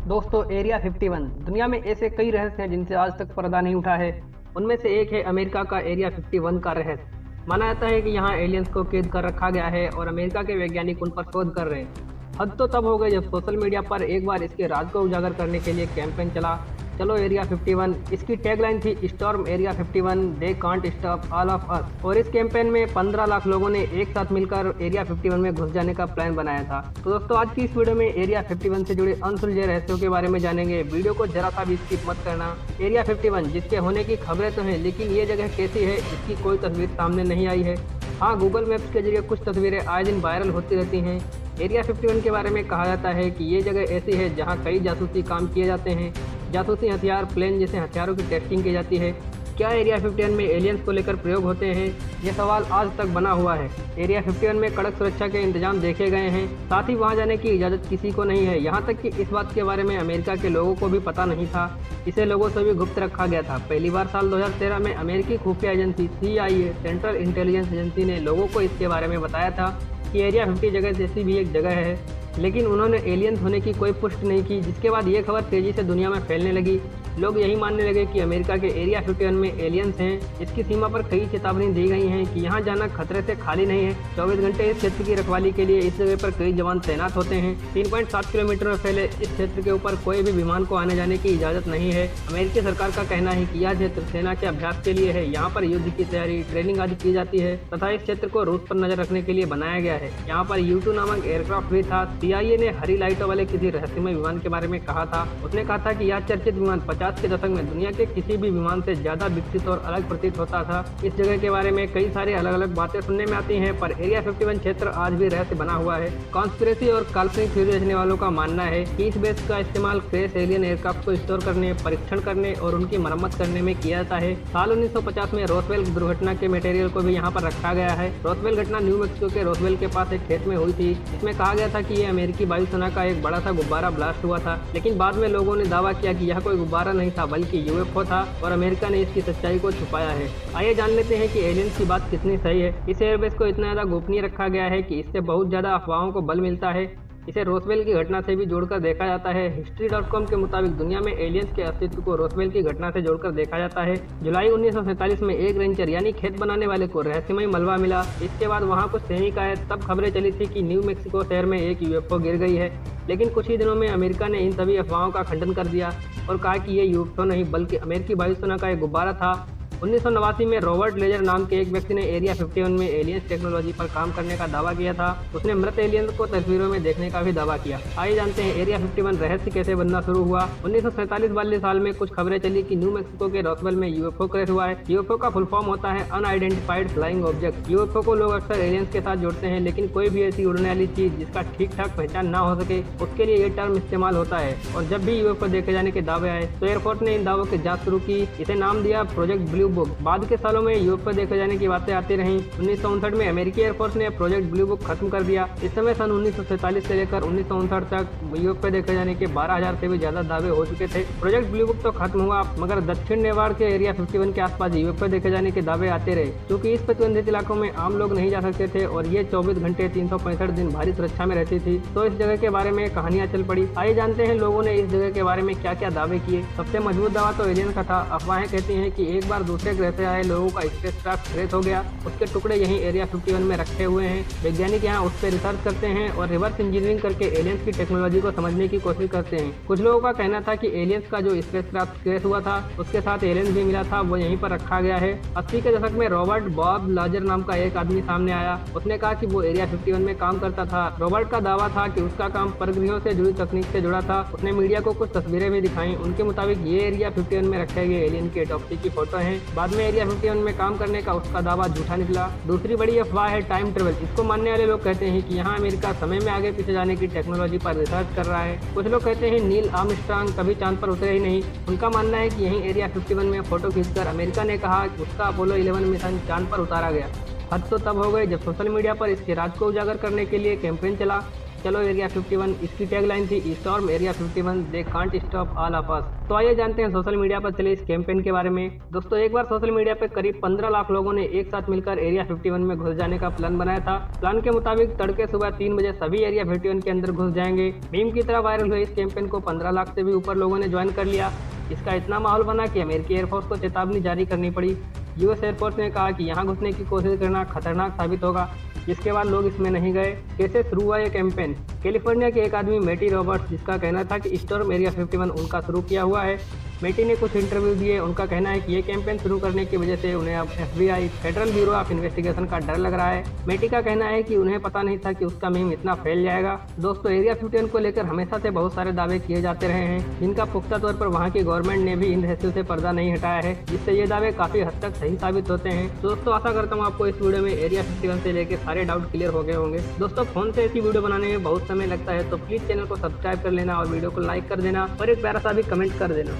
दोस्तों, एरिया 51 दुनिया में ऐसे कई रहस्य हैं जिनसे आज तक पर्दा नहीं उठा है। उनमें से एक है अमेरिका का एरिया 51 का रहस्य। माना जाता है कि यहाँ एलियंस को कैद कर रखा गया है और अमेरिका के वैज्ञानिक उन पर शोध कर रहे हैं। हद तो तब हो गई जब सोशल मीडिया पर एक बार इसके राज को उजागर करने के लिए कैंपेन चला, चलो एरिया 51। इसकी टैगलाइन थी storm area 51, they can't stop all of us. और इस कैंपेन में 15 लाख लोगों ने एक साथ मिलकर एरिया 51 में घुस जाने का प्लान बनाया था। तो दोस्तों, आज की इस वीडियो में एरिया 51 से जुड़े अनसुलझे रहस्यों के बारे में जानेंगे। वीडियो को जरा सा भी स्किप मत करना। एरिया 51 जिसके होने की खबरें तो हैं, लेकिन ये जगह कैसी है इसकी कोई तस्वीर सामने नहीं आई है। हाँ, गूगल मैप्स के जरिए कुछ तस्वीरें आए दिन वायरल होती रहती हैं। एरिया 51 के बारे में कहा जाता है कि ये जगह ऐसी है जहाँ कई जासूसी काम किए जाते हैं। जासूसी हथियार, प्लेन जैसे हथियारों की टेस्टिंग की जाती है। क्या एरिया 51 में एलियंस को लेकर प्रयोग होते हैं? ये सवाल आज तक बना हुआ है। एरिया 51 में कड़क सुरक्षा के इंतजाम देखे गए हैं, साथ ही वहां जाने की इजाज़त किसी को नहीं है। यहाँ तक कि इस बात के बारे में अमेरिका के लोगों को भी पता नहीं था। इसे लोगों से भी गुप्त रखा गया था। पहली बार साल 2013 में अमेरिकी खुफिया agency CIA, central intelligence agency ने लोगों को इसके बारे में बताया था कि एरिया 50 जगह जैसी भी एक जगह है, लेकिन उन्होंने एलियंस होने की कोई पुष्टि नहीं की। जिसके बाद ये खबर तेजी से दुनिया में फैलने लगी। लोग यही मानने लगे कि अमेरिका के एरिया 51 में एलियंस हैं। इसकी सीमा पर कई चेतावनी दी गई हैं कि यहाँ जाना खतरे से खाली नहीं है। 24 घंटे इस क्षेत्र की रखवाली के लिए इस जगह पर कई जवान तैनात होते हैं। 3.7 किलोमीटर में फैले इस क्षेत्र के ऊपर कोई भी विमान को आने जाने की इजाज़त नहीं है। अमेरिकी सरकार का कहना है कि यह क्षेत्र सेना के अभ्यास के लिए है। यहाँ पर युद्ध की तैयारी, ट्रेनिंग आदि की जाती है तथा इस क्षेत्र को रूस पर नजर रखने के लिए बनाया गया है। यहाँ पर U-2 नामक एयरक्राफ्ट भी था। CIA ने हरी लाइटों वाले किसी रहस्यमय विमान के बारे में कहा था। उसने कहा था कि यह चर्चित विमान 50 के दशक में दुनिया के किसी भी विमान से ज्यादा विकसित और अलग प्रतीत होता था। इस जगह के बारे में कई सारी अलग अलग बातें सुनने में आती हैं, पर एरिया 51 क्षेत्र आज भी रहस्य बना हुआ है। कॉन्स्पिरेसी और काल्पनिक थ्योरी रचने वालों का मानना है कि इस बेस का इस्तेमाल क्रैश एलियन एयरक्राफ्ट को स्टोर करने, परीक्षण करने और उनकी मरम्मत करने में किया जाता है। साल 1950 में रोसवेल दुर्घटना के मटेरियल को भी यहाँ पर रखा गया है। रोसवेल घटना न्यू मैक्सिको के रोसवेल के पास एक खेत में हुई थी। इसमें कहा गया था कि ये अमेरिकी वायुसेना का एक बड़ा सा गुब्बारा ब्लास्ट हुआ था, लेकिन बाद में लोगों ने दावा किया कि यह कोई गुब्बारा नहीं था बल्कि UFO था और अमेरिका ने इसकी सच्चाई को छुपाया है। आइए जान लेते हैं कि एलियंस की बात कितनी सही है। इस एयरबेस को इतना ज़्यादा गोपनीय रखा गया है कि इससे बहुत ज़्यादा अफवाहों को बल मिलता है। इसे रोसवेल की घटना से भी जोड़कर देखा जाता है। History.com के मुताबिक दुनिया में एलियंस के अस्तित्व को रोसवेल की घटना से जोड़कर देखा जाता है। जुलाई 1947 में एक रेंचर यानी खेत बनाने वाले को रहस्यमय मलबा मिला। इसके बाद वहां कुछ सैनिक आए, तब खबरें चली थी कि न्यू मैक्सिको शहर में एक UFO गिर गई है। लेकिन कुछ ही दिनों में अमेरिका ने इन सभी अफवाहों का खंडन कर दिया और कहा कि ये UFO नहीं बल्कि अमेरिकी वायुसेना का एक गुब्बारा था। 1989 में रॉबर्ट लेजर नाम के एक व्यक्ति ने एरिया 51 में एलियंस टेक्नोलॉजी पर काम करने का दावा किया था। उसने मृत एलियंस को तस्वीरों में देखने का भी दावा किया। आइए जानते हैं एरिया 51 रहस्य कैसे बनना शुरू हुआ। 1947 वाले साल में कुछ खबरें चली कि न्यू मैक्सिको के रोसवेल में UFO क्रैश हुआ है। UFO का फुल फॉर्म होता है अनआइडेंटिफाइड फ्लाइंग ऑब्जेक्ट। UFO को लोग अक्सर एलियंस के साथ जोड़ते हैं, लेकिन कोई भी ऐसी उड़ने वाली चीज जिसका ठीक ठाक पहचान ना हो सके उसके लिए ये टर्म इस्तेमाल होता है। और जब भी UFO देखे जाने के दावे आए तो एयरफोर्स ने इन दावों की जांच शुरू की। इसे नाम दिया प्रोजेक्ट ब्लू बुक। बाद के सालों में UFO देखे जाने की बातें आती रहीं। 1959 में अमेरिकी एयरफोर्स ने प्रोजेक्ट ब्लू बुक खत्म कर दिया। इस समय सन 1947 से लेकर 1959 तक UFO देखे जाने के 12,000 से भी ज्यादा दावे हो चुके थे। प्रोजेक्ट ब्लू बुक तो खत्म हुआ, मगर दक्षिण नेवाड़ के एरिया 51 के आसपास UFO देखे जाने के दावे आते रहे। क्योंकि इस प्रतिबंधित इलाकों में आम लोग नहीं जा सकते थे और ये 24 घंटे 365 दिन भारी सुरक्षा में रहती थी, तो इस जगह के बारे में कहानियां चल पड़ी। आइए जानते हैं लोगों ने इस जगह के बारे में क्या क्या दावे किए। सबसे मजबूत दावा तो एलियन का था। अफवाहें कहती हैं कि एक बार दूसरे ग्रह से आए लोगों का स्पेसक्राफ्ट क्रैश हो गया, उसके टुकड़े यहीं एरिया 51 में रखे हुए हैं। वैज्ञानिक यहाँ उस पर रिसर्च करते हैं और रिवर्स इंजीनियरिंग करके एलियंस की टेक्नोलॉजी को समझने की कोशिश करते हैं। कुछ लोगों का कहना था कि एलियंस का जो स्पेसक्राफ्ट क्रैश हुआ था उसके साथ एलियंस भी मिला था, वो यहीं पर रखा गया है। 80 के दशक में रॉबर्ट बॉब लाजर नाम का एक आदमी सामने आया। उसने कहा कि वो एरिया 51 में काम करता था। रॉबर्ट का दावा था कि उसका काम परग्रहों से जुड़ी तकनीक से जुड़ा था। उसने मीडिया को कुछ तस्वीरें भी दिखाई। उनके मुताबिक ये एरिया 51 में रखे गए एलियन की ऑटोप्सी की फोटो है। बाद में एरिया 51 में काम करने का उसका दावा झूठा निकला। दूसरी बड़ी अफवाह है टाइम ट्रेवल। इसको मानने वाले लोग कहते हैं कि यहाँ अमेरिका समय में आगे पीछे जाने की टेक्नोलॉजी पर रिसर्च कर रहा है। कुछ लोग कहते हैं नील आर्मस्ट्रांग कभी चांद पर उतरे ही नहीं। उनका मानना है कि यहीं एरिया 51 में फोटो खींचकर अमेरिका ने कहा कि उसका अपोलो 11 मिशन चांद पर उतारा गया। हद तो तब हो गई जब सोशल मीडिया पर इसके राज को उजागर करने के लिए कैंपेन चला। चलो एरिया 51। इसकी टैगलाइन थी storm area 51, they can't stop all of us. तो आइए जानते हैं सोशल मीडिया पर चले इस कैंपेन के बारे में। दोस्तों, एक बार सोशल मीडिया पर करीब 15 लाख लोगों ने एक साथ मिलकर एरिया 51 में घुस जाने का प्लान बनाया था। प्लान के मुताबिक तड़के सुबह 3 बजे सभी एरिया 51 के अंदर घुस जाएंगे। मीम की तरह वायरल हुए इस कैंपेन को 15 लाख से भी ऊपर लोगों ने ज्वाइन कर लिया। इसका इतना माहौल बना कि अमेरिकी एयरफोर्स को चेतावनी जारी करनी पड़ी। यूएस एयरफोर्स ने कहा कि यहां घुसने की कोशिश करना खतरनाक साबित होगा, जिसके बाद लोग इसमें नहीं गए। कैसे शुरू हुआ ये कैंपेन? कैलिफोर्निया के एक आदमी मैटी रॉबर्ट्स, जिसका कहना था कि स्टॉर्म एरिया 51 उनका शुरू किया हुआ है। मैटी ने कुछ इंटरव्यू दिए। उनका कहना है कि ये कैंपेन शुरू करने की वजह से उन्हें अब FBI federal bureau of investigation का डर लग रहा है। मैटी का कहना है कि उन्हें पता नहीं था कि उसका मीम इतना फैल जाएगा। दोस्तों, एरिया 51 को लेकर हमेशा से बहुत सारे दावे किए जाते रहे हैं, जिनका पुख्ता तौर पर वहाँ की गवर्नमेंट ने भी इन रहस्यों से पर्दा नहीं हटाया है, जिससे ये दावे काफी हद तक सही साबित होते हैं। दोस्तों, आशा करता हूँ आपको इस वीडियो में एरिया 51 से लेकर सारे डाउट क्लियर हो गए होंगे। दोस्तों, फोन से ऐसी वीडियो बनाने में बहुत समय लगता है, तो प्लीज चैनल को सब्सक्राइब कर लेना और वीडियो को लाइक कर देना और एक प्यारा सा भी कमेंट कर देना।